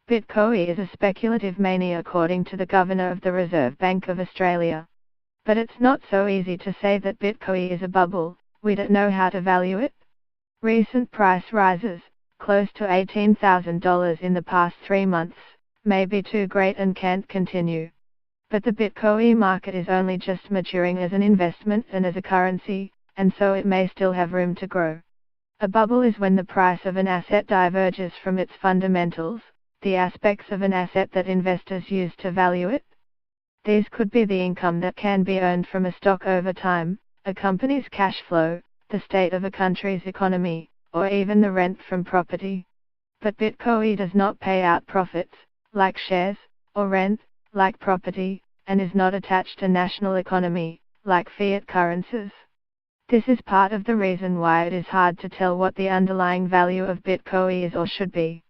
Bitcoin is a speculative mania according to the Governor of the Reserve Bank of Australia. But it's not so easy to say that Bitcoin is a bubble. We don't know how to value it. Recent price rises, close to $18,000 in the past 3 months, may be too great and can't continue. But the Bitcoin market is only just maturing as an investment and as a currency, and so it may still have room to grow. A bubble is when the price of an asset diverges from its fundamentals, the aspects of an asset that investors use to value it. These could be the income that can be earned from a stock over time, a company's cash flow, the state of a country's economy, or even the rent from property. But Bitcoin does not pay out profits, like shares, or rent, like property, and is not attached to national economy, like fiat currencies. This is part of the reason why it is hard to tell what the underlying value of Bitcoin is or should be.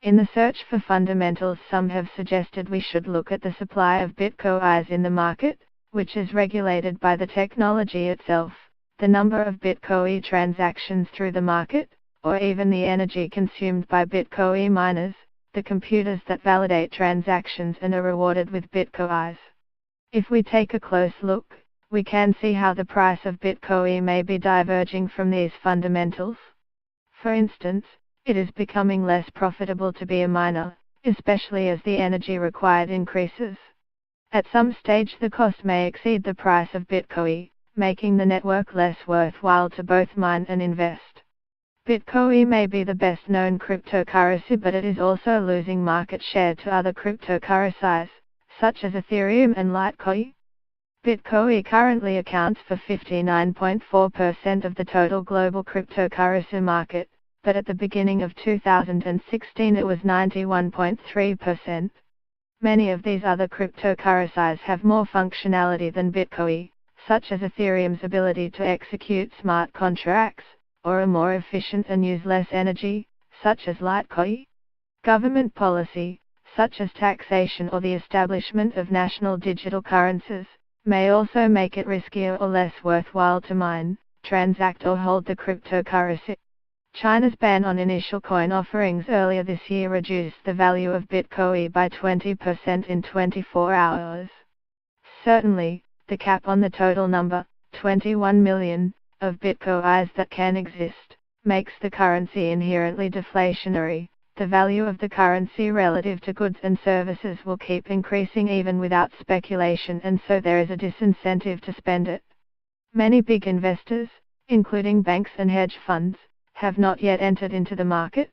In the search for fundamentals, some have suggested we should look at the supply of Bitcoins in the market, which is regulated by the technology itself, the number of Bitcoin transactions through the market, or even the energy consumed by Bitcoin miners, the computers that validate transactions and are rewarded with Bitcoins. If we take a close look, we can see how the price of Bitcoin may be diverging from these fundamentals. For instance, it is becoming less profitable to be a miner, especially as the energy required increases. At some stage the cost may exceed the price of Bitcoin, making the network less worthwhile to both mine and invest. Bitcoin may be the best known cryptocurrency, but it is also losing market share to other cryptocurrencies, such as Ethereum and Litecoin. Bitcoin currently accounts for 59.4% of the total global cryptocurrency market, but at the beginning of 2016 it was 91.3%. Many of these other cryptocurrencies have more functionality than Bitcoin, such as Ethereum's ability to execute smart contracts, or are more efficient and use less energy, such as Litecoin. Government policy, such as taxation or the establishment of national digital currencies, may also make it riskier or less worthwhile to mine, transact or hold the cryptocurrency. China's ban on initial coin offerings earlier this year reduced the value of Bitcoin by 20% in 24 hours. Certainly, the cap on the total number, 21 million, of Bitcoins that can exist, makes the currency inherently deflationary. The value of the currency relative to goods and services will keep increasing even without speculation, and so there is a disincentive to spend it. Many big investors, including banks and hedge funds, have not yet entered into the market.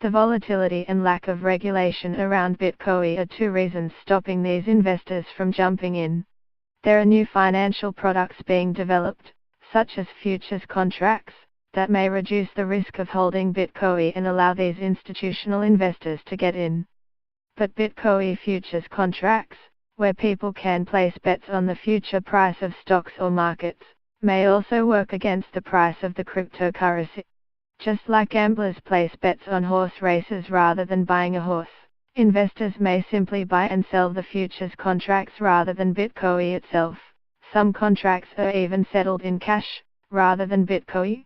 The volatility and lack of regulation around Bitcoin are two reasons stopping these investors from jumping in. There are new financial products being developed, such as futures contracts, that may reduce the risk of holding Bitcoin and allow these institutional investors to get in. But Bitcoin futures contracts, where people can place bets on the future price of stocks or markets, may also work against the price of the cryptocurrency. Just like gamblers place bets on horse races rather than buying a horse, investors may simply buy and sell the futures contracts rather than Bitcoin itself. Some contracts are even settled in cash, rather than Bitcoin.